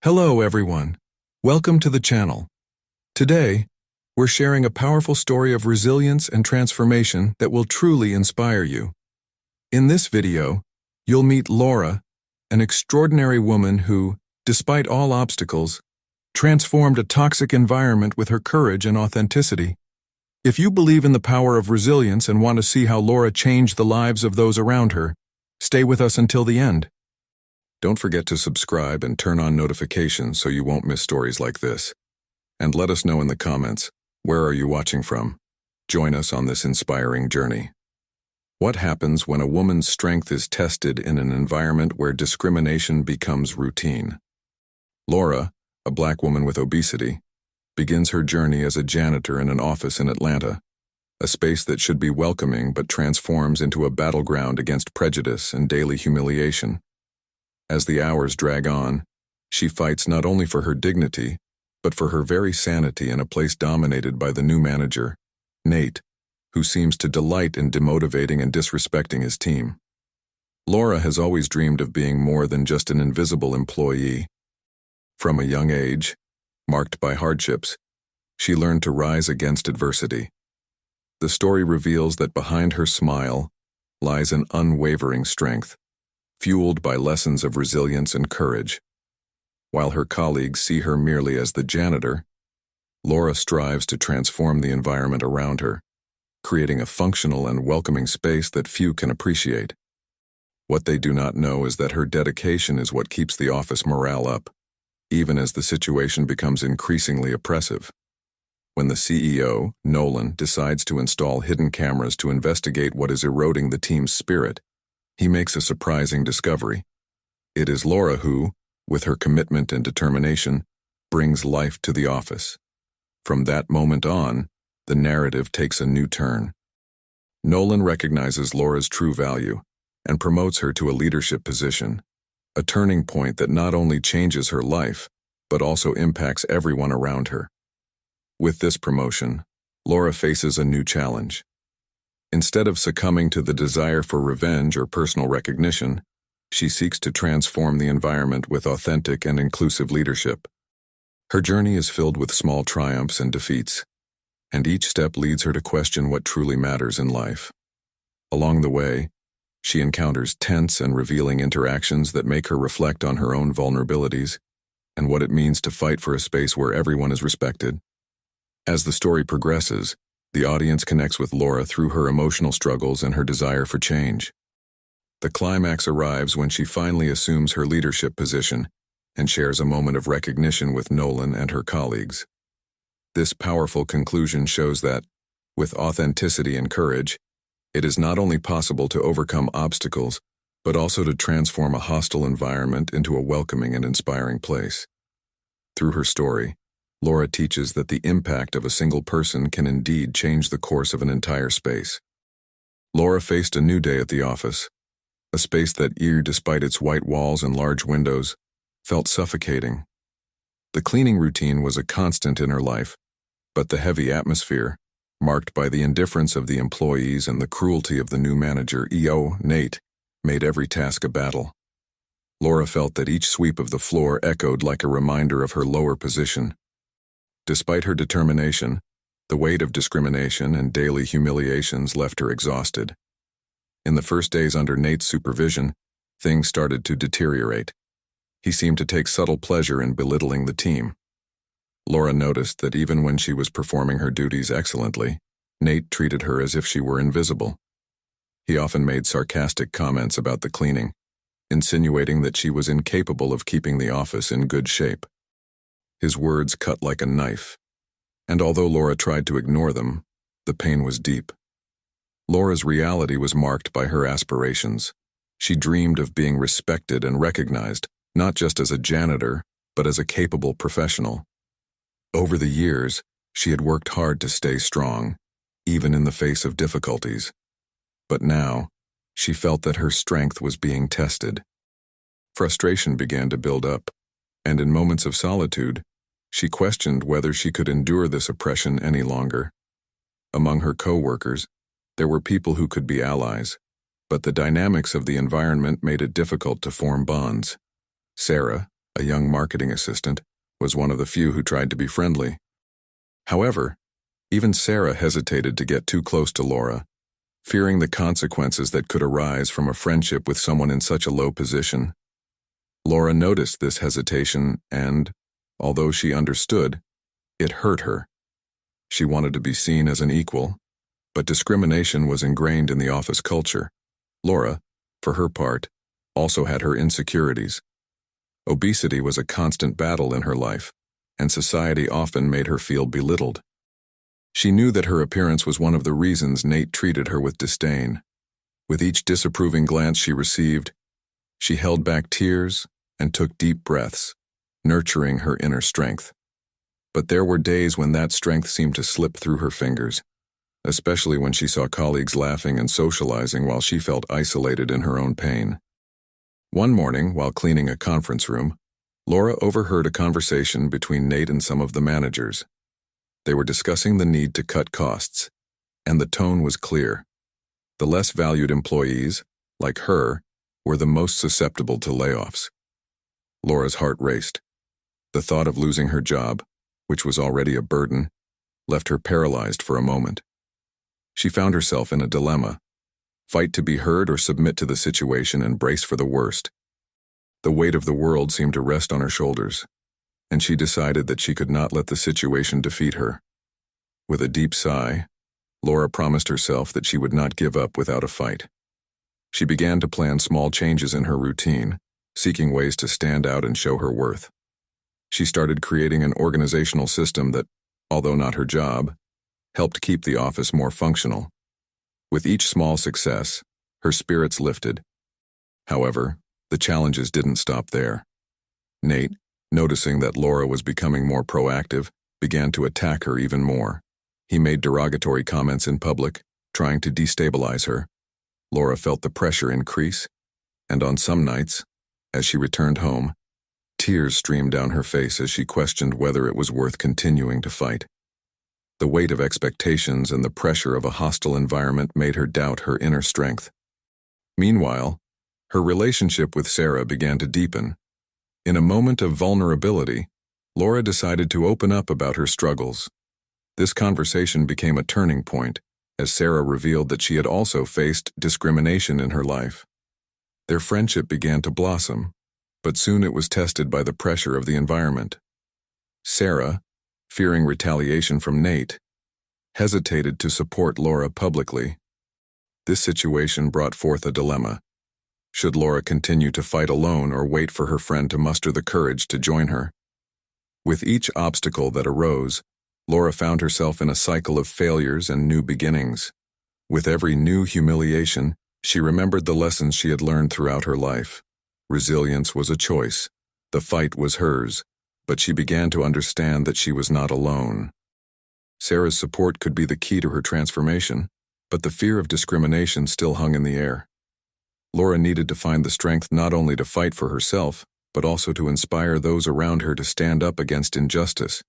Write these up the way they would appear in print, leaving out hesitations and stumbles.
Hello everyone. Welcome to the channel. Today, we're sharing a powerful story of resilience and transformation that will truly inspire you. In this video, you'll meet Laura, an extraordinary woman who, despite all obstacles, transformed a toxic environment with her courage and authenticity. If you believe in the power of resilience and want to see how Laura changed the lives of those around her, stay with us until the end. Don't forget to subscribe and turn on notifications so you won't miss stories like this. And let us know in the comments, where are you watching from? Join us on this inspiring journey. What happens when a woman's strength is tested in an environment where discrimination becomes routine? Laura, a black woman with obesity, begins her journey as a janitor in an office in Atlanta, a space that should be welcoming but transforms into a battleground against prejudice and daily humiliation. As the hours drag on, she fights not only for her dignity, but for her very sanity in a place dominated by the new manager, Nate, who seems to delight in demotivating and disrespecting his team. Laura has always dreamed of being more than just an invisible employee. From a young age, marked by hardships, she learned to rise against adversity. The story reveals that behind her smile lies an unwavering strength, fueled by lessons of resilience and courage. While her colleagues see her merely as the janitor, Laura strives to transform the environment around her, creating a functional and welcoming space that few can appreciate. What they do not know is that her dedication is what keeps the office morale up, even as the situation becomes increasingly oppressive. When the CEO, Nolan, decides to install hidden cameras to investigate what is eroding the team's spirit, he makes a surprising discovery. It is Laura who, with her commitment and determination, brings life to the office. From that moment on, the narrative takes a new turn. Nolan recognizes Laura's true value and promotes her to a leadership position, a turning point that not only changes her life, but also impacts everyone around her. With this promotion, Laura faces a new challenge. Instead of succumbing to the desire for revenge or personal recognition, she seeks to transform the environment with authentic and inclusive leadership. Her journey is filled with small triumphs and defeats, and each step leads her to question what truly matters in life. Along the way, she encounters tense and revealing interactions that make her reflect on her own vulnerabilities and what it means to fight for a space where everyone is respected. As the story progresses, the audience connects with Laura through her emotional struggles and her desire for change. The climax arrives when she finally assumes her leadership position and shares a moment of recognition with Nolan and her colleagues. This powerful conclusion shows that, with authenticity and courage, it is not only possible to overcome obstacles, but also to transform a hostile environment into a welcoming and inspiring place. Through her story, Laura teaches that the impact of a single person can indeed change the course of an entire space. Laura faced a new day at the office, a space that, despite its white walls and large windows, felt suffocating. The cleaning routine was a constant in her life, but the heavy atmosphere, marked by the indifference of the employees and the cruelty of the new manager, Nate, made every task a battle. Laura felt that each sweep of the floor echoed like a reminder of her lower position. Despite her determination, the weight of discrimination and daily humiliations left her exhausted. In the first days under Nate's supervision, things started to deteriorate. He seemed to take subtle pleasure in belittling the team. Laura noticed that even when she was performing her duties excellently, Nate treated her as if she were invisible. He often made sarcastic comments about the cleaning, insinuating that she was incapable of keeping the office in good shape. His words cut like a knife, and although Laura tried to ignore them, the pain was deep. Laura's reality was marked by her aspirations. She dreamed of being respected and recognized, not just as a janitor, but as a capable professional. Over the years, she had worked hard to stay strong, even in the face of difficulties. But now, she felt that her strength was being tested. Frustration began to build up, and in moments of solitude, she questioned whether she could endure this oppression any longer. Among her co-workers, there were people who could be allies, but the dynamics of the environment made it difficult to form bonds. Sarah, a young marketing assistant, was one of the few who tried to be friendly. However, even Sarah hesitated to get too close to Laura, fearing the consequences that could arise from a friendship with someone in such a low position. Laura noticed this hesitation and, although she understood, it hurt her. She wanted to be seen as an equal, but discrimination was ingrained in the office culture. Laura, for her part, also had her insecurities. Obesity was a constant battle in her life, and society often made her feel belittled. She knew that her appearance was one of the reasons Nate treated her with disdain. With each disapproving glance she received, she held back tears and took deep breaths, nurturing her inner strength. But there were days when that strength seemed to slip through her fingers, especially when she saw colleagues laughing and socializing while she felt isolated in her own pain. One morning, while cleaning a conference room, Laura overheard a conversation between Nate and some of the managers. They were discussing the need to cut costs, and the tone was clear. The less valued employees, like her, were the most susceptible to layoffs. Laura's heart raced. The thought of losing her job, which was already a burden, left her paralyzed for a moment. She found herself in a dilemma: fight to be heard or submit to the situation and brace for the worst. The weight of the world seemed to rest on her shoulders, and she decided that she could not let the situation defeat her. With a deep sigh, Laura promised herself that she would not give up without a fight. She began to plan small changes in her routine, seeking ways to stand out and show her worth. She started creating an organizational system that, although not her job, helped keep the office more functional. With each small success, her spirits lifted. However, the challenges didn't stop there. Nate, noticing that Laura was becoming more proactive, began to attack her even more. He made derogatory comments in public, trying to destabilize her. Laura felt the pressure increase, and on some nights, as she returned home, tears streamed down her face as she questioned whether it was worth continuing to fight. The weight of expectations and the pressure of a hostile environment made her doubt her inner strength. Meanwhile, her relationship with Sarah began to deepen. In a moment of vulnerability, Laura decided to open up about her struggles. This conversation became a turning point, as Sarah revealed that she had also faced discrimination in her life. Their friendship began to blossom, but soon it was tested by the pressure of the environment. Sarah, fearing retaliation from Nate, hesitated to support Laura publicly. This situation brought forth a dilemma. Should Laura continue to fight alone or wait for her friend to muster the courage to join her? With each obstacle that arose, Laura found herself in a cycle of failures and new beginnings. With every new humiliation, she remembered the lessons she had learned throughout her life. Resilience was a choice. The fight was hers, but she began to understand that she was not alone. Sarah's support could be the key to her transformation, but the fear of discrimination still hung in the air. Laura needed to find the strength not only to fight for herself, but also to inspire those around her to stand up against injustice.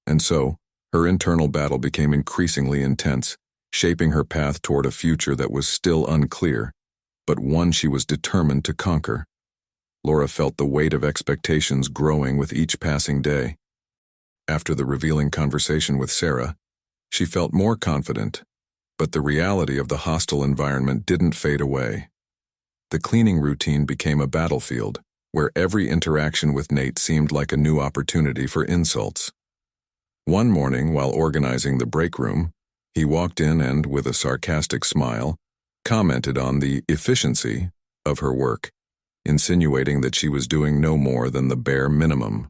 And so, her internal battle became increasingly intense, shaping her path toward a future that was still unclear, but one she was determined to conquer. Laura felt the weight of expectations growing with each passing day. After the revealing conversation with Sarah, she felt more confident, but the reality of the hostile environment didn't fade away. The cleaning routine became a battlefield, where every interaction with Nate seemed like a new opportunity for insults. One morning, while organizing the break room, he walked in and, with a sarcastic smile, commented on the efficiency of her work, insinuating that she was doing no more than the bare minimum.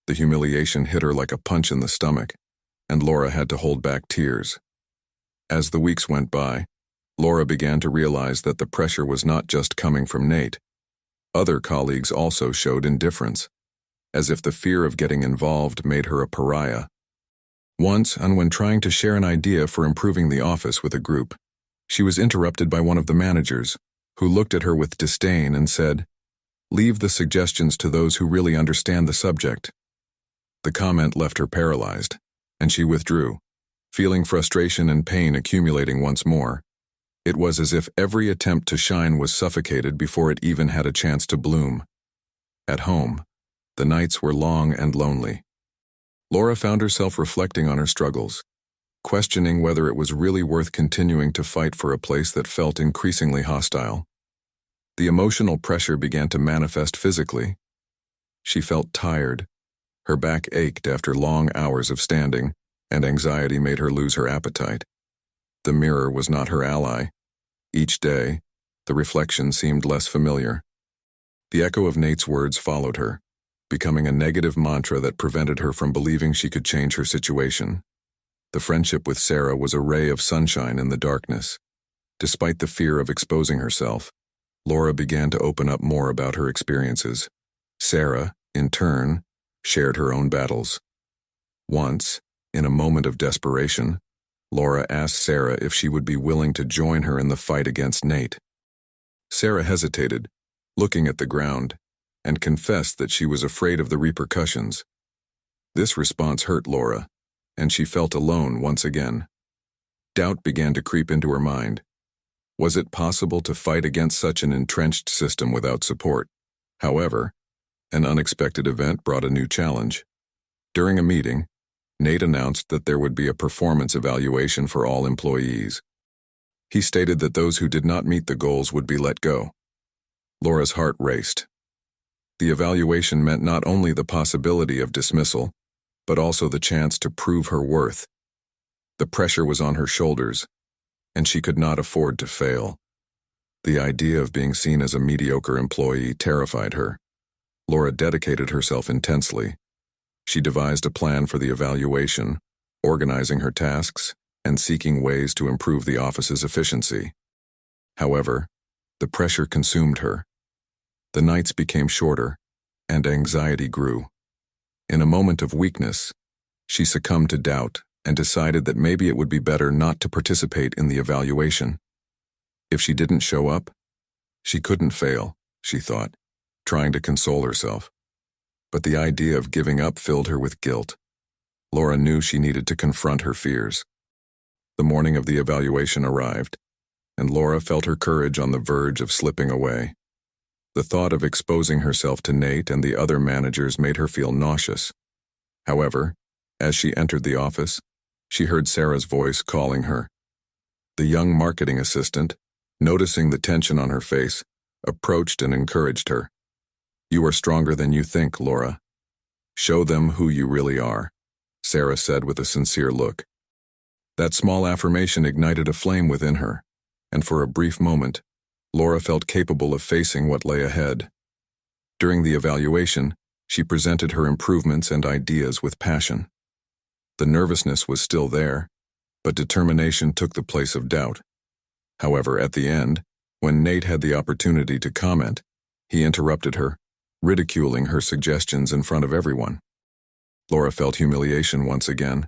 The humiliation hit her like a punch in the stomach, and Laura had to hold back tears. As the weeks went by, Laura began to realize that the pressure was not just coming from Nate. Other colleagues also showed indifference, as if the fear of getting involved made her a pariah. Once, and when trying to share an idea for improving the office with a group, she was interrupted by one of the managers, who looked at her with disdain and said, "Leave the suggestions to those who really understand the subject." The comment left her paralyzed, and she withdrew, feeling frustration and pain accumulating once more. It was as if every attempt to shine was suffocated before it even had a chance to bloom. At home, The nights were long and lonely. Laura found herself reflecting on her struggles, questioning whether it was really worth continuing to fight for a place that felt increasingly hostile. The emotional pressure began to manifest physically. She felt tired. Her back ached after long hours of standing, and anxiety made her lose her appetite. The mirror was not her ally. Each day, the reflection seemed less familiar. The echo of Nate's words followed her, becoming a negative mantra that prevented her from believing she could change her situation. The friendship with Sarah was a ray of sunshine in the darkness. Despite the fear of exposing herself, Laura began to open up more about her experiences. Sarah, in turn, shared her own battles. Once, in a moment of desperation, Laura asked Sarah if she would be willing to join her in the fight against Nate. Sarah hesitated, looking at the ground, and confessed that she was afraid of the repercussions. This response hurt Laura, and she felt alone once again. Doubt began to creep into her mind. Was it possible to fight against such an entrenched system without support? However, an unexpected event brought a new challenge. During a meeting, Nate announced that there would be a performance evaluation for all employees. He stated that those who did not meet the goals would be let go. Laura's heart raced. The evaluation meant not only the possibility of dismissal, but also the chance to prove her worth. The pressure was on her shoulders, and she could not afford to fail. The idea of being seen as a mediocre employee terrified her. Laura dedicated herself intensely. She devised a plan for the evaluation, organizing her tasks and seeking ways to improve the office's efficiency. However, the pressure consumed her. The nights became shorter, and anxiety grew. In a moment of weakness, she succumbed to doubt and decided that maybe it would be better not to participate in the evaluation. If she didn't show up, she couldn't fail, she thought, trying to console herself. But the idea of giving up filled her with guilt. Laura knew she needed to confront her fears. The morning of the evaluation arrived, and Laura felt her courage on the verge of slipping away. The thought of exposing herself to Nate and the other managers made her feel nauseous. However, as she entered the office, she heard Sarah's voice calling her. The young marketing assistant, noticing the tension on her face, approached and encouraged her. "You are stronger than you think, Laura. Show them who you really are," Sarah said with a sincere look. That small affirmation ignited a flame within her, and for a brief moment, Laura felt capable of facing what lay ahead. During the evaluation, she presented her improvements and ideas with passion. The nervousness was still there, but determination took the place of doubt. However, at the end, when Nate had the opportunity to comment, he interrupted her, ridiculing her suggestions in front of everyone. Laura felt humiliation once again,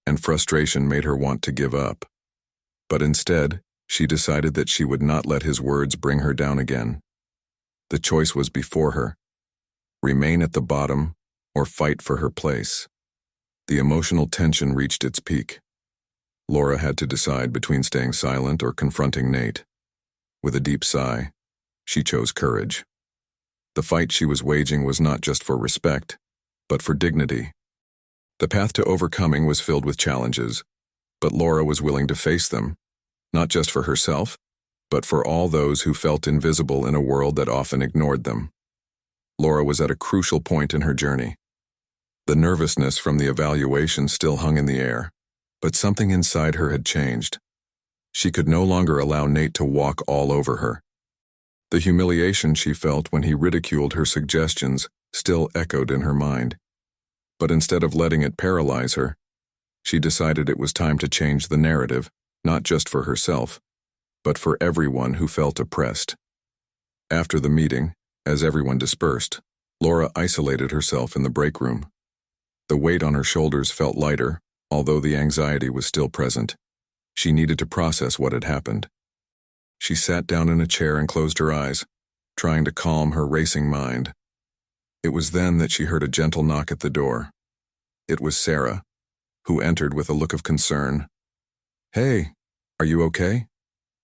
and frustration made her want to give up. But instead, she decided that she would not let his words bring her down again. The choice was before her: remain at the bottom or fight for her place. The emotional tension reached its peak. Laura had to decide between staying silent or confronting Nate. With a deep sigh, she chose courage. The fight she was waging was not just for respect, but for dignity. The path to overcoming was filled with challenges, but Laura was willing to face them, not just for herself, but for all those who felt invisible in a world that often ignored them. Laura was at a crucial point in her journey. The nervousness from the evaluation still hung in the air, but something inside her had changed. She could no longer allow Nate to walk all over her. The humiliation she felt when he ridiculed her suggestions still echoed in her mind. But instead of letting it paralyze her, she decided it was time to change the narrative, not just for herself, but for everyone who felt oppressed. After the meeting, as everyone dispersed, Laura isolated herself in the break room. The weight on her shoulders felt lighter, although the anxiety was still present. She needed to process what had happened. She sat down in a chair and closed her eyes, trying to calm her racing mind. It was then that she heard a gentle knock at the door. It was Sarah, who entered with a look of concern. "Hey, are you okay?"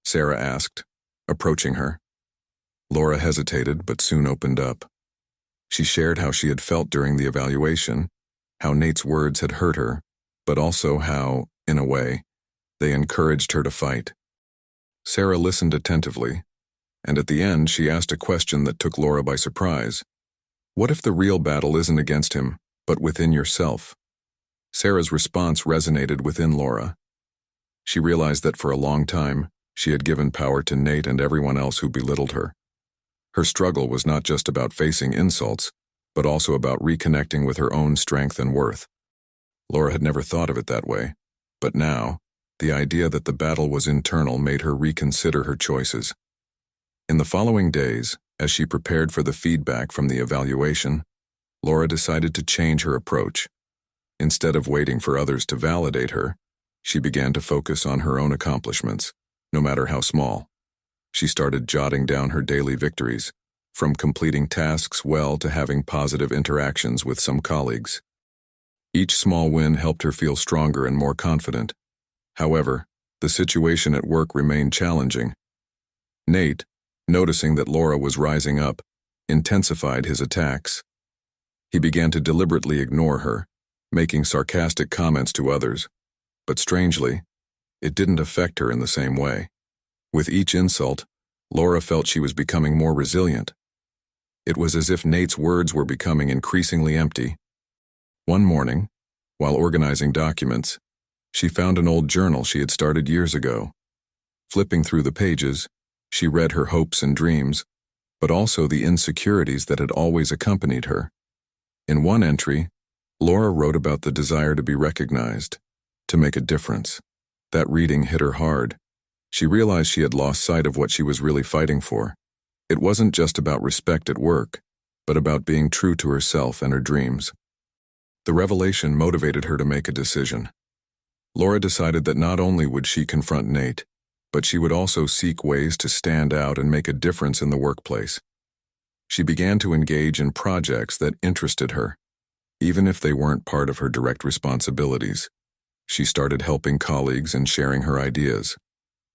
Sarah asked, approaching her. Laura hesitated but soon opened up. She shared how she had felt during the evaluation, how Nate's words had hurt her, but also how, in a way, they encouraged her to fight. Sarah listened attentively, and at the end she asked a question that took Laura by surprise. What if the real battle isn't against him, but within yourself? Sarah's response resonated within Laura. She realized that for a long time, she had given power to Nate and everyone else who belittled her. Her struggle was not just about facing insults, but also about reconnecting with her own strength and worth. Laura had never thought of it that way, but now, the idea that the battle was internal made her reconsider her choices. In the following days, as she prepared for the feedback from the evaluation, Laura decided to change her approach. Instead of waiting for others to validate her, she began to focus on her own accomplishments, no matter how small. She started jotting down her daily victories, from completing tasks well to having positive interactions with some colleagues. Each small win helped her feel stronger and more confident. However, the situation at work remained challenging. Nate, noticing that Laura was rising up, intensified his attacks. He began to deliberately ignore her, making sarcastic comments to others. But strangely, it didn't affect her in the same way. With each insult, Laura felt she was becoming more resilient. It was as if Nate's words were becoming increasingly empty. One morning, while organizing documents, she found an old journal she had started years ago. Flipping through the pages, she read her hopes and dreams, but also the insecurities that had always accompanied her. In one entry, Laura wrote about the desire to be recognized, to make a difference. That reading hit her hard. She realized she had lost sight of what she was really fighting for. It wasn't just about respect at work, but about being true to herself and her dreams. The revelation motivated her to make a decision. Laura decided that not only would she confront Nate, but she would also seek ways to stand out and make a difference in the workplace. She began to engage in projects that interested her, even if they weren't part of her direct responsibilities. She started helping colleagues and sharing her ideas,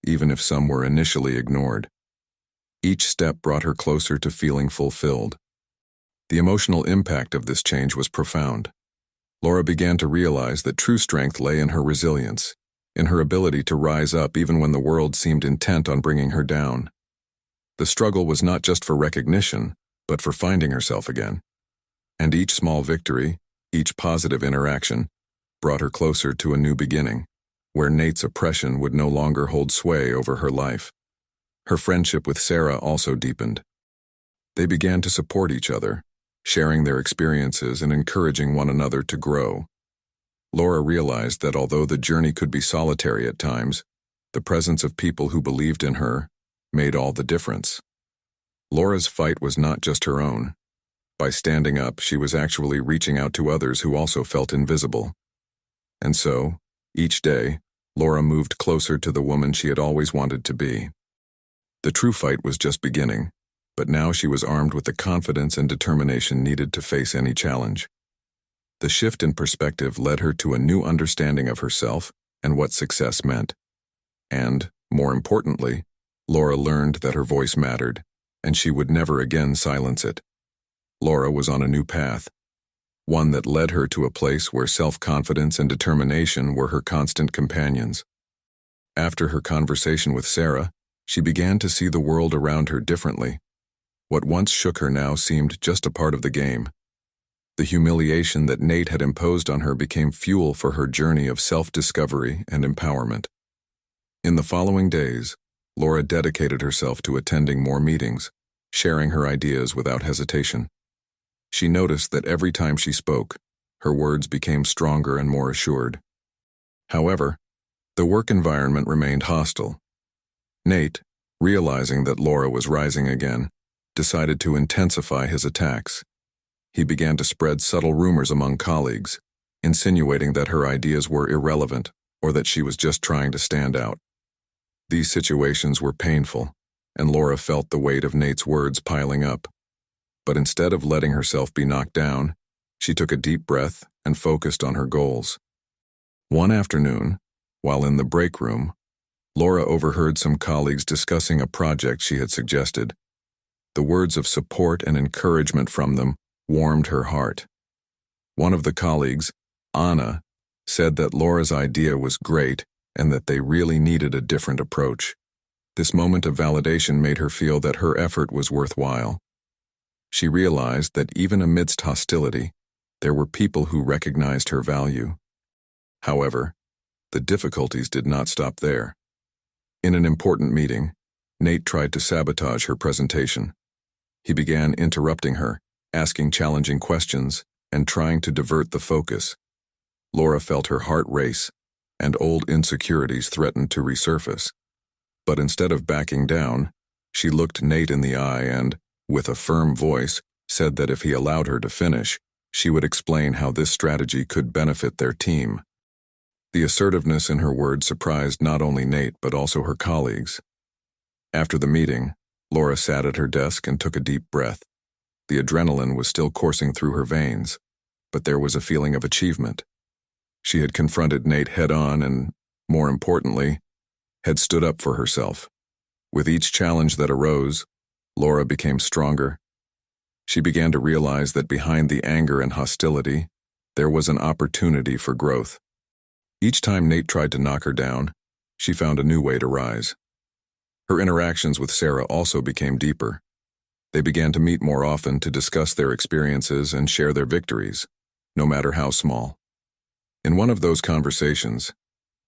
even if some were initially ignored. Each step brought her closer to feeling fulfilled. The emotional impact of this change was profound. Laura began to realize that true strength lay in her resilience, in her ability to rise up even when the world seemed intent on bringing her down. The struggle was not just for recognition, but for finding herself again. And each small victory, each positive interaction, brought her closer to a new beginning, where Nate's oppression would no longer hold sway over her life. Her friendship with Sarah also deepened. They began to support each other, sharing their experiences and encouraging one another to grow. Laura realized that although the journey could be solitary at times, the presence of people who believed in her made all the difference. Laura's fight was not just her own. By standing up, she was actually reaching out to others who also felt invisible. And so, each day, Laura moved closer to the woman she had always wanted to be. The true fight was just beginning, but now she was armed with the confidence and determination needed to face any challenge. The shift in perspective led her to a new understanding of herself and what success meant. And, more importantly, Laura learned that her voice mattered, and she would never again silence it. Laura was on a new path, one that led her to a place where self-confidence and determination were her constant companions. After her conversation with Sarah, she began to see the world around her differently. What once shook her now seemed just a part of the game. The humiliation that Nate had imposed on her became fuel for her journey of self-discovery and empowerment. In the following days, Laura dedicated herself to attending more meetings, sharing her ideas without hesitation. She noticed that every time she spoke, her words became stronger and more assured. However, the work environment remained hostile. Nate, realizing that Laura was rising again, decided to intensify his attacks. He began to spread subtle rumors among colleagues, insinuating that her ideas were irrelevant or that she was just trying to stand out. These situations were painful, and Laura felt the weight of Nate's words piling up. But instead of letting herself be knocked down, she took a deep breath and focused on her goals. One afternoon, while in the break room, Laura overheard some colleagues discussing a project she had suggested. The words of support and encouragement from them warmed her heart. One of the colleagues, Anna, said that Laura's idea was great and that they really needed a different approach. This moment of validation made her feel that her effort was worthwhile. She realized that even amidst hostility, there were people who recognized her value. However, the difficulties did not stop there. In an important meeting, Nate tried to sabotage her presentation. He began interrupting her, asking challenging questions, and trying to divert the focus. Laura felt her heart race, and old insecurities threatened to resurface. But instead of backing down, she looked Nate in the eye and, with a firm voice, said that if he allowed her to finish, she would explain how this strategy could benefit their team. The assertiveness in her words surprised not only Nate but also her colleagues. After the meeting, Laura sat at her desk and took a deep breath. The adrenaline was still coursing through her veins, but there was a feeling of achievement. She had confronted Nate head-on and, more importantly, had stood up for herself. With each challenge that arose, Laura became stronger. She began to realize that behind the anger and hostility, there was an opportunity for growth. Each time Nate tried to knock her down, she found a new way to rise. Her interactions with Sarah also became deeper. They began to meet more often to discuss their experiences and share their victories, no matter how small. In one of those conversations,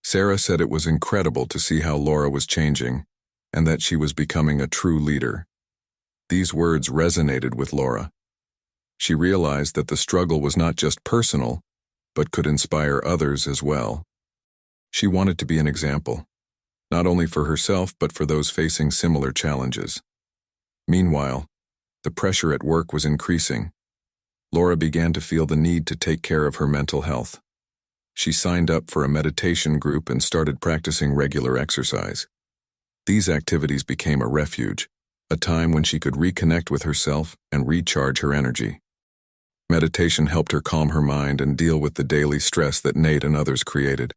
Sarah said it was incredible to see how Laura was changing and that she was becoming a true leader. These words resonated with Laura. She realized that the struggle was not just personal, but could inspire others as well. She wanted to be an example, not only for herself but for those facing similar challenges. Meanwhile, the pressure at work was increasing. Laura began to feel the need to take care of her mental health. She signed up for a meditation group and started practicing regular exercise. These activities became a refuge, a time when she could reconnect with herself and recharge her energy. Meditation helped her calm her mind and deal with the daily stress that Nate and others created.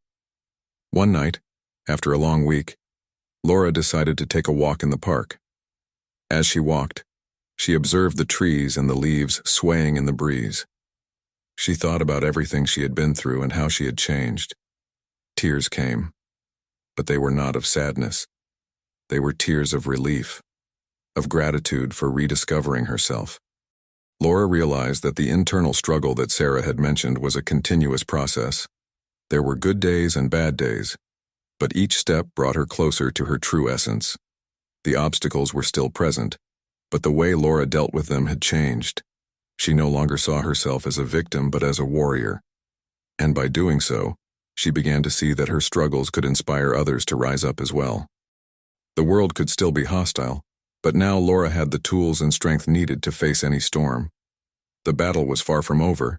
One night, after a long week, Laura decided to take a walk in the park. As she walked, she observed the trees and the leaves swaying in the breeze. She thought about everything she had been through and how she had changed. Tears came, but they were not of sadness. They were tears of relief, of gratitude for rediscovering herself. Laura realized that the internal struggle that Sarah had mentioned was a continuous process. There were good days and bad days, but each step brought her closer to her true essence. The obstacles were still present, but the way Laura dealt with them had changed. She no longer saw herself as a victim but as a warrior. And by doing so, she began to see that her struggles could inspire others to rise up as well. The world could still be hostile, but now Laura had the tools and strength needed to face any storm. The battle was far from over,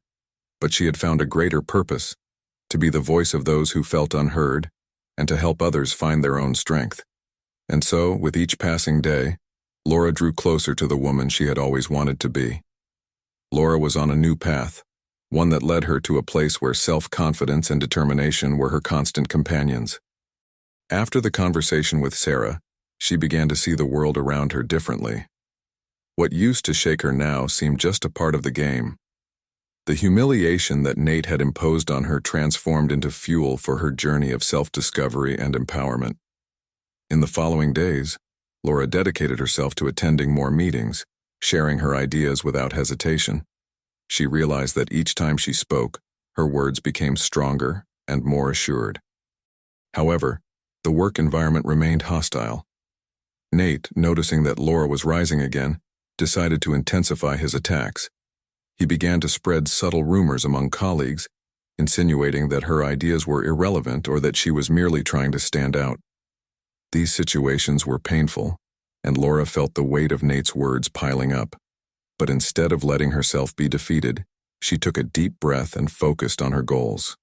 but she had found a greater purpose, to be the voice of those who felt unheard, and to help others find their own strength. And so, with each passing day, Laura drew closer to the woman she had always wanted to be. Laura was on a new path, one that led her to a place where self-confidence and determination were her constant companions. After the conversation with Sarah, she began to see the world around her differently. What used to shake her now seemed just a part of the game. The humiliation that Nate had imposed on her transformed into fuel for her journey of self-discovery and empowerment. In the following days, Laura dedicated herself to attending more meetings, sharing her ideas without hesitation. She realized that each time she spoke, her words became stronger and more assured. However, the work environment remained hostile. Nate, noticing that Laura was rising again, decided to intensify his attacks. He began to spread subtle rumors among colleagues, insinuating that her ideas were irrelevant or that she was merely trying to stand out. These situations were painful, and Laura felt the weight of Nate's words piling up. But instead of letting herself be defeated, she took a deep breath and focused on her goals.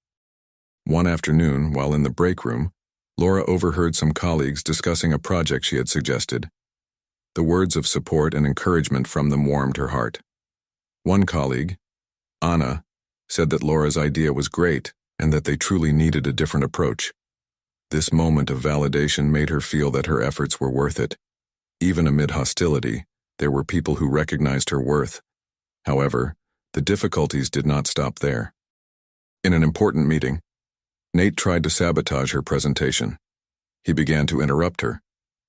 One afternoon, while in the break room, Laura overheard some colleagues discussing a project she had suggested. The words of support and encouragement from them warmed her heart. One colleague, Anna, said that Laura's idea was great and that they truly needed a different approach. This moment of validation made her feel that her efforts were worth it. Even amid hostility, there were people who recognized her worth. However, The difficulties did not stop there. In an important meeting, Nate tried to sabotage her presentation. He began to interrupt her,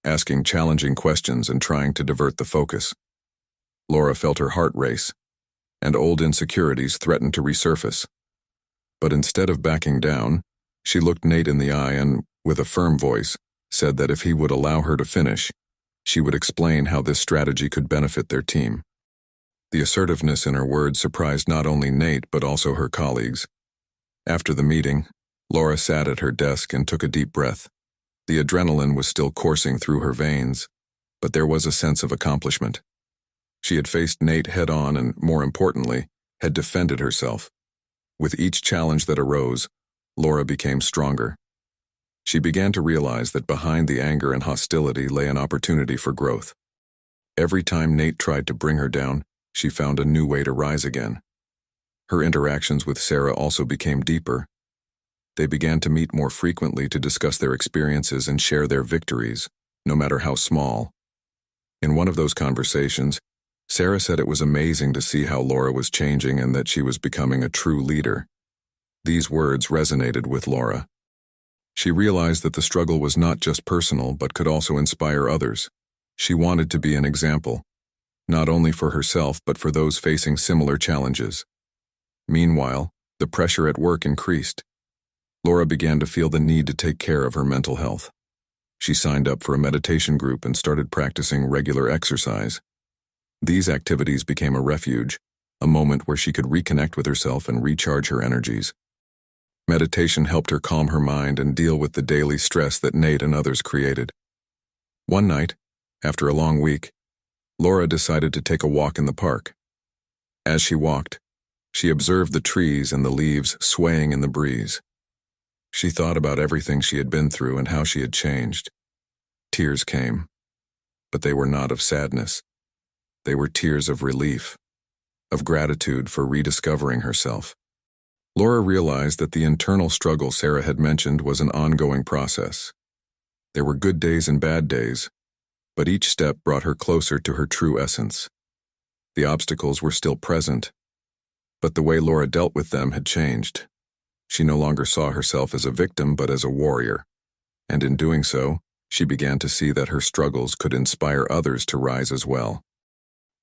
asking challenging questions and trying to divert the focus. Laura felt her heart race, and old insecurities threatened to resurface. But instead of backing down, she looked Nate in the eye and, with a firm voice, said that if he would allow her to finish, she would explain how this strategy could benefit their team. The assertiveness in her words surprised not only Nate but also her colleagues. After the meeting, Laura sat at her desk and took a deep breath. The adrenaline was still coursing through her veins, but there was a sense of accomplishment. She had faced Nate head-on and, more importantly, had defended herself. With each challenge that arose, Laura became stronger. She began to realize that behind the anger and hostility lay an opportunity for growth. Every time Nate tried to bring her down, she found a new way to rise again. Her interactions with Sarah also became deeper. They began to meet more frequently to discuss their experiences and share their victories, no matter how small. In one of those conversations, Sarah said it was amazing to see how Laura was changing and that she was becoming a true leader. These words resonated with Laura. She realized that the struggle was not just personal but could also inspire others. She wanted to be an example, not only for herself but for those facing similar challenges. Meanwhile, the pressure at work increased. Laura began to feel the need to take care of her mental health. She signed up for a meditation group and started practicing regular exercise. These activities became a refuge, a moment where she could reconnect with herself and recharge her energies. Meditation helped her calm her mind and deal with the daily stress that Nate and others created. One night, after a long week, Laura decided to take a walk in the park. As she walked, she observed the trees and the leaves swaying in the breeze. She thought about everything she had been through and how she had changed. Tears came, but they were not of sadness. They were tears of relief, of gratitude for rediscovering herself. Laura realized that the internal struggle Sarah had mentioned was an ongoing process. There were good days and bad days, but each step brought her closer to her true essence. The obstacles were still present, but the way Laura dealt with them had changed. She no longer saw herself as a victim but as a warrior, and in doing so, she began to see that her struggles could inspire others to rise as well.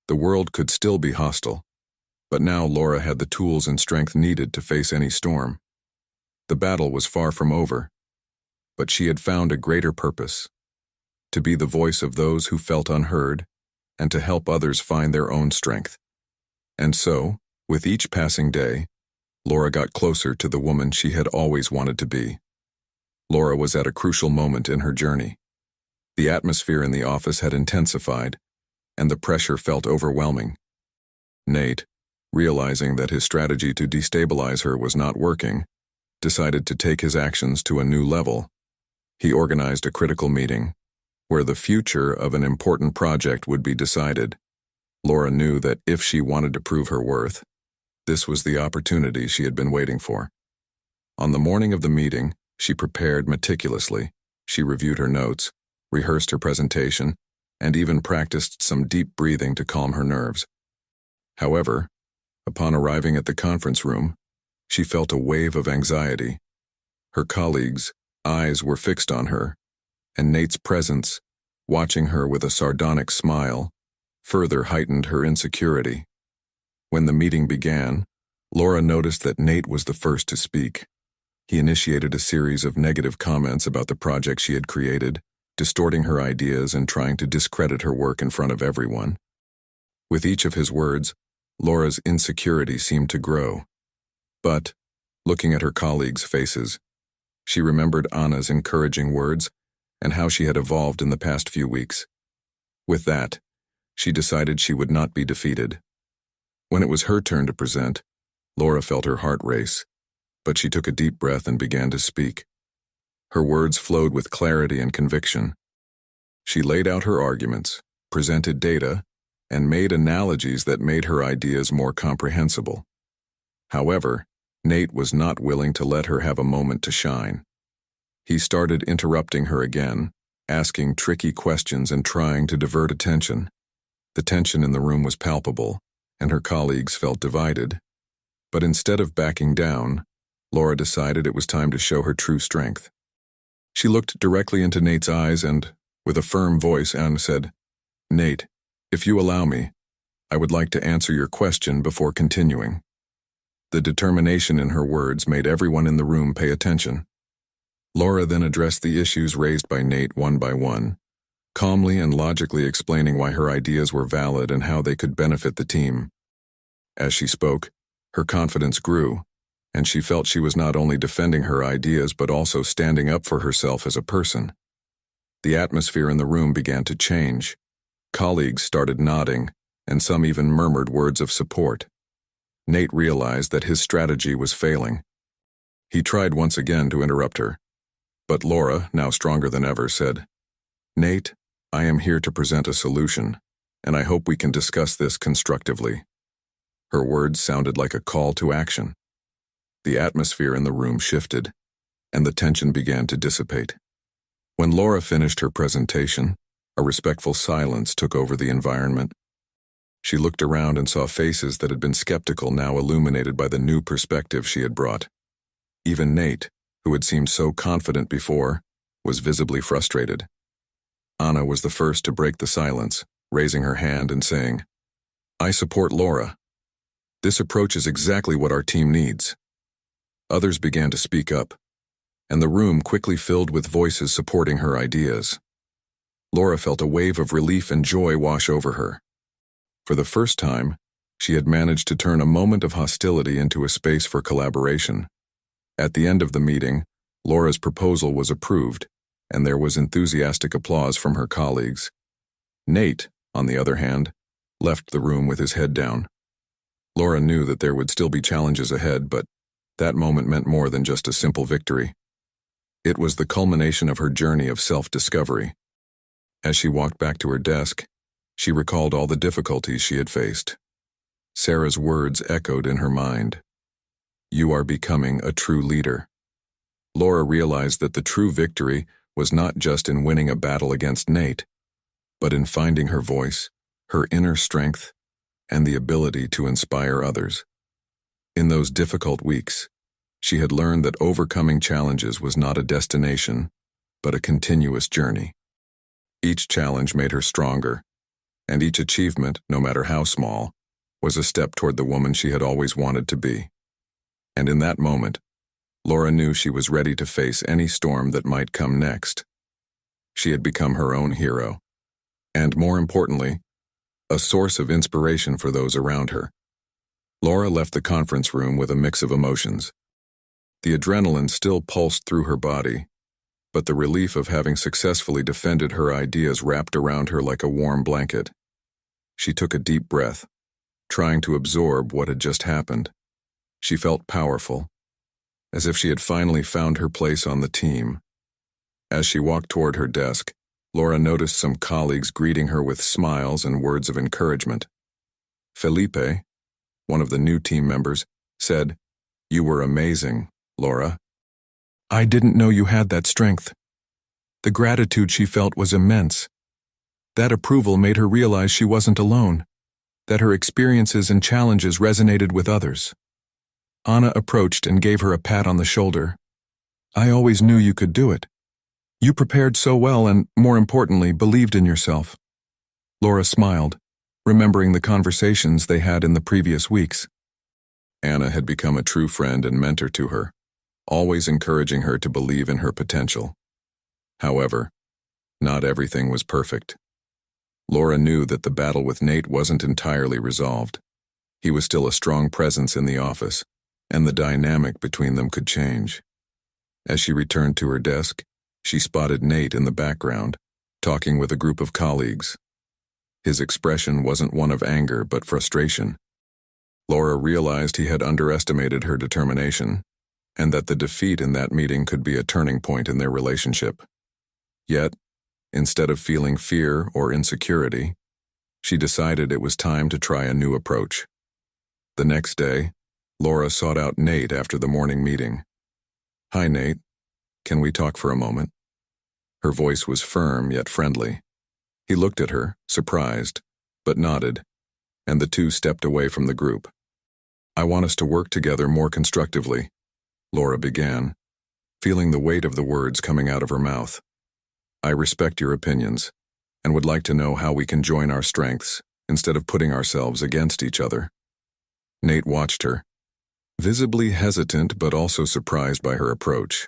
The world could still be hostile, but now Laura had the tools and strength needed to face any storm. The battle was far from over, but she had found a greater purpose: to be the voice of those who felt unheard and to help others find their own strength. And so, with each passing day, Laura got closer to the woman she had always wanted to be. Laura was at a crucial moment in her journey. The atmosphere in the office had intensified, and the pressure felt overwhelming. Nate, realizing that his strategy to destabilize her was not working, decided to take his actions to a new level. He organized a critical meeting, where the future of an important project would be decided. Laura knew that if she wanted to prove her worth, this was the opportunity she had been waiting for. On the morning of the meeting, she prepared meticulously. She reviewed her notes, rehearsed her presentation, and even practiced some deep breathing to calm her nerves. However, upon arriving at the conference room, she felt a wave of anxiety. Her colleagues' eyes were fixed on her, and Nate's presence, watching her with a sardonic smile, further heightened her insecurity. When the meeting began, Laura noticed that Nate was the first to speak. He initiated a series of negative comments about the project she had created, distorting her ideas and trying to discredit her work in front of everyone. With each of his words, Laura's insecurity seemed to grow. But, looking at her colleagues' faces, she remembered Anna's encouraging words and how she had evolved in the past few weeks. With that, she decided she would not be defeated. When it was her turn to present, Laura felt her heart race, but she took a deep breath and began to speak. Her words flowed with clarity and conviction. She laid out her arguments, presented data, and made analogies that made her ideas more comprehensible. However, Nate was not willing to let her have a moment to shine. He started interrupting her again, asking tricky questions and trying to divert attention. The tension in the room was palpable, and her colleagues felt divided. But instead of backing down, Laura decided it was time to show her true strength. She looked directly into Nate's eyes and, with a firm voice, Anne said, "Nate, if you allow me, I would like to answer your question before continuing." The determination in her words made everyone in the room pay attention. Laura then addressed the issues raised by Nate one by one, calmly and logically explaining why her ideas were valid and how they could benefit the team. As she spoke, her confidence grew, and she felt she was not only defending her ideas but also standing up for herself as a person. The atmosphere in the room began to change. Colleagues started nodding, and some even murmured words of support. Nate realized that his strategy was failing. He tried once again to interrupt her, but Laura, now stronger than ever, said, "Nate, I am here to present a solution, and I hope we can discuss this constructively." Her words sounded like a call to action. The atmosphere in the room shifted, and the tension began to dissipate. When Laura finished her presentation, a respectful silence took over the environment. She looked around and saw faces that had been skeptical now illuminated by the new perspective she had brought. Even Nate, who had seemed so confident before, was visibly frustrated. Anna was the first to break the silence, raising her hand and saying, "I support Laura. This approach is exactly what our team needs." Others began to speak up, and the room quickly filled with voices supporting her ideas. Laura felt a wave of relief and joy wash over her. For the first time, she had managed to turn a moment of hostility into a space for collaboration. At the end of the meeting, Laura's proposal was approved, and there was enthusiastic applause from her colleagues. Nate, on the other hand, left the room with his head down. Laura knew that there would still be challenges ahead, but that moment meant more than just a simple victory. It was the culmination of her journey of self-discovery. As she walked back to her desk, she recalled all the difficulties she had faced. Sarah's words echoed in her mind. "You are becoming a true leader." Laura realized that the true victory was not just in winning a battle against Nate, but in finding her voice, her inner strength, and the ability to inspire others. In those difficult weeks, she had learned that overcoming challenges was not a destination, but a continuous journey. Each challenge made her stronger, and each achievement, no matter how small, was a step toward the woman she had always wanted to be. And in that moment, Laura knew she was ready to face any storm that might come next. She had become her own hero, and more importantly, a source of inspiration for those around her. Laura left the conference room with a mix of emotions. The adrenaline still pulsed through her body, but the relief of having successfully defended her ideas wrapped around her like a warm blanket. She took a deep breath, trying to absorb what had just happened. She felt powerful, as if she had finally found her place on the team. As she walked toward her desk, Laura noticed some colleagues greeting her with smiles and words of encouragement. Felipe, one of the new team members, said, "You were amazing, Laura." "I didn't know you had that strength." The gratitude she felt was immense. That approval made her realize she wasn't alone, that her experiences and challenges resonated with others. Anna approached and gave her a pat on the shoulder. "I always knew you could do it. You prepared so well and, more importantly, believed in yourself." Laura smiled, remembering the conversations they had in the previous weeks. Anna had become a true friend and mentor to her, always encouraging her to believe in her potential. However, not everything was perfect. Laura knew that the battle with Nate wasn't entirely resolved. He was still a strong presence in the office, and the dynamic between them could change. As she returned to her desk, she spotted Nate in the background, talking with a group of colleagues. His expression wasn't one of anger but frustration. Laura realized he had underestimated her determination, and that the defeat in that meeting could be a turning point in their relationship. Yet, instead of feeling fear or insecurity, she decided it was time to try a new approach. The next day, Laura sought out Nate after the morning meeting. "Hi, Nate. Can we talk for a moment?" Her voice was firm yet friendly. He looked at her, surprised, but nodded. and the two stepped away from the group. "I want us to work together more constructively," Laura began, feeling the weight of the words coming out of her mouth. "I respect your opinions, and would like to know how we can join our strengths, instead of putting ourselves against each other." Nate watched her, visibly hesitant but also surprised by her approach.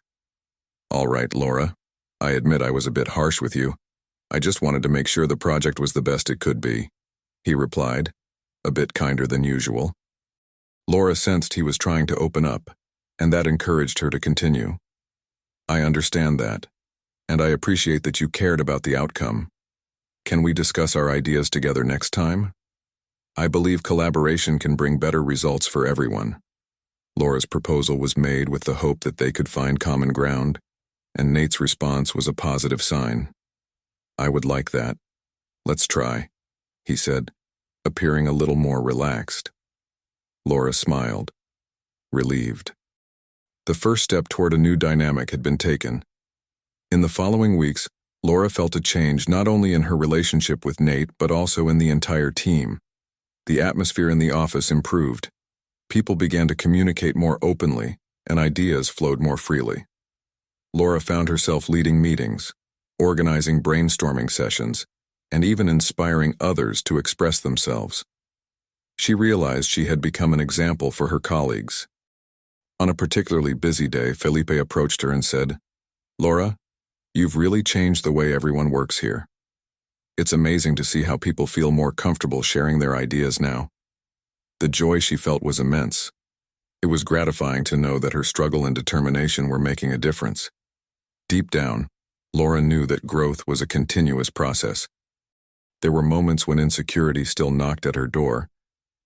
"All right, Laura. I admit I was a bit harsh with you. I just wanted to make sure the project was the best it could be," he replied, a bit kinder than usual. Laura sensed he was trying to open up, and that encouraged her to continue. "I understand that, and I appreciate that you cared about the outcome. Can we discuss our ideas together next time? I believe collaboration can bring better results for everyone." Laura's proposal was made with the hope that they could find common ground, and Nate's response was a positive sign. "I would like that. Let's try," he said, appearing a little more relaxed. Laura smiled, relieved. The first step toward a new dynamic had been taken. In the following weeks, Laura felt a change not only in her relationship with Nate but also in the entire team. The atmosphere in the office improved. People began to communicate more openly, and ideas flowed more freely. Laura found herself leading meetings, organizing brainstorming sessions, and even inspiring others to express themselves. She realized she had become an example for her colleagues. On a particularly busy day, Felipe approached her and said, "Laura, you've really changed the way everyone works here. It's amazing to see how people feel more comfortable sharing their ideas now." The joy she felt was immense. It was gratifying to know that her struggle and determination were making a difference. Deep down, Laura knew that growth was a continuous process. There were moments when insecurity still knocked at her door,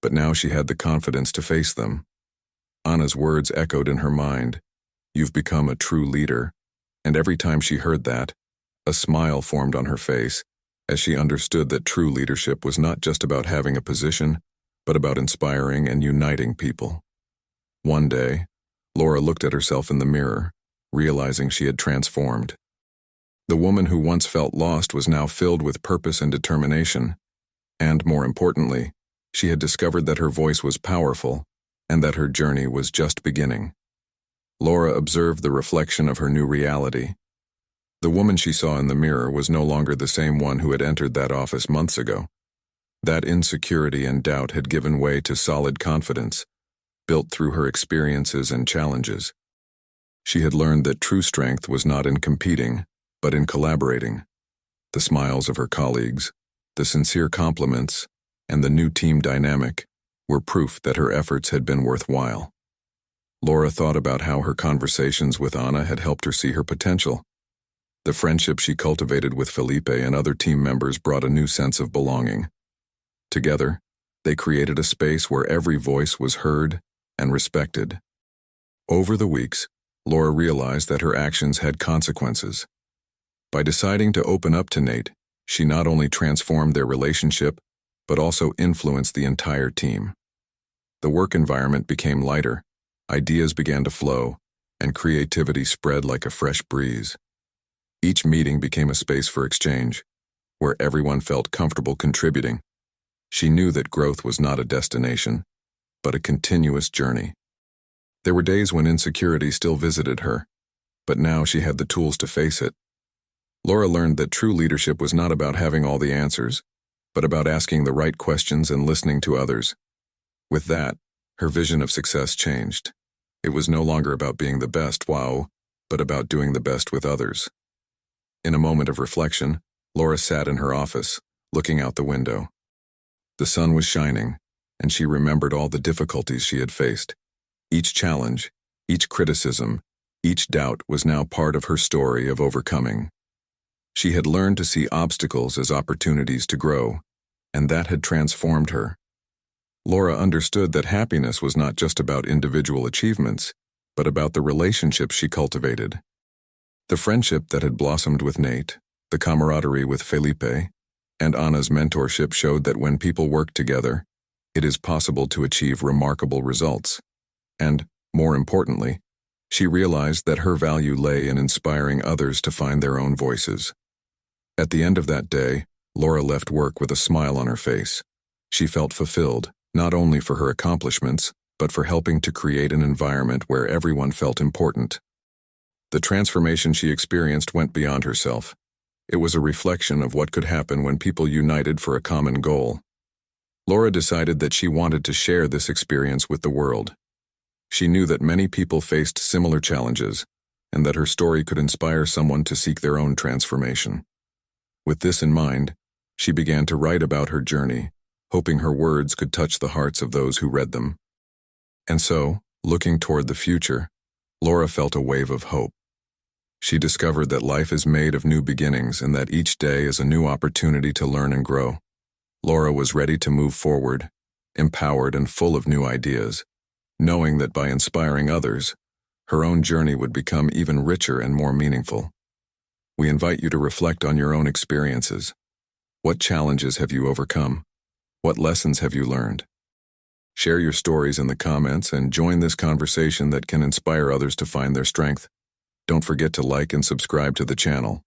but now she had the confidence to face them. Anna's words echoed in her mind, "You've become a true leader," and every time she heard that, a smile formed on her face as she understood that true leadership was not just about having a position, but about inspiring and uniting people. One day, Laura looked at herself in the mirror, realizing she had transformed. The woman who once felt lost was now filled with purpose and determination, and more importantly, she had discovered that her voice was powerful and that her journey was just beginning. Laura observed the reflection of her new reality. The woman she saw in the mirror was no longer the same one who had entered that office months ago. That insecurity and doubt had given way to solid confidence, built through her experiences and challenges. She had learned that true strength was not in competing, but in collaborating. The smiles of her colleagues, the sincere compliments, and the new team dynamic were proof that her efforts had been worthwhile. Laura thought about how her conversations with Anna had helped her see her potential. The friendship she cultivated with Felipe and other team members brought a new sense of belonging. Together, they created a space where every voice was heard and respected. Over the weeks, Laura realized that her actions had consequences. By deciding to open up to Nate, she not only transformed their relationship, but also influenced the entire team. The work environment became lighter, ideas began to flow, and creativity spread like a fresh breeze. Each meeting became a space for exchange, where everyone felt comfortable contributing. She knew that growth was not a destination, but a continuous journey. There were days when insecurity still visited her, but now she had the tools to face it. Laura learned that true leadership was not about having all the answers, but about asking the right questions and listening to others. With that, her vision of success changed. It was no longer about being the best, but about doing the best with others. In a moment of reflection, Laura sat in her office, looking out the window. The sun was shining, and she remembered all the difficulties she had faced. Each challenge, each criticism, each doubt was now part of her story of overcoming. She had learned to see obstacles as opportunities to grow, and that had transformed her. Laura understood that happiness was not just about individual achievements, but about the relationships she cultivated. The friendship that had blossomed with Nate, the camaraderie with Felipe, and Anna's mentorship showed that when people work together, it is possible to achieve remarkable results. And, more importantly, she realized that her value lay in inspiring others to find their own voices. At the end of that day, Laura left work with a smile on her face. She felt fulfilled, not only for her accomplishments, but for helping to create an environment where everyone felt important. The transformation she experienced went beyond herself. It was a reflection of what could happen when people united for a common goal. Laura decided that she wanted to share this experience with the world. She knew that many people faced similar challenges, and that her story could inspire someone to seek their own transformation. With this in mind, she began to write about her journey, hoping her words could touch the hearts of those who read them. And so, looking toward the future, Laura felt a wave of hope. She discovered that life is made of new beginnings and that each day is a new opportunity to learn and grow. Laura was ready to move forward, empowered and full of new ideas, knowing that by inspiring others, her own journey would become even richer and more meaningful. We invite you to reflect on your own experiences. What challenges have you overcome? What lessons have you learned? Share your stories in the comments and join this conversation that can inspire others to find their strength. Don't forget to like and subscribe to the channel.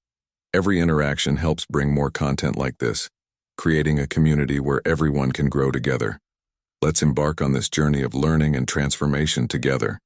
Every interaction helps bring more content like this, creating a community where everyone can grow together. Let's embark on this journey of learning and transformation together.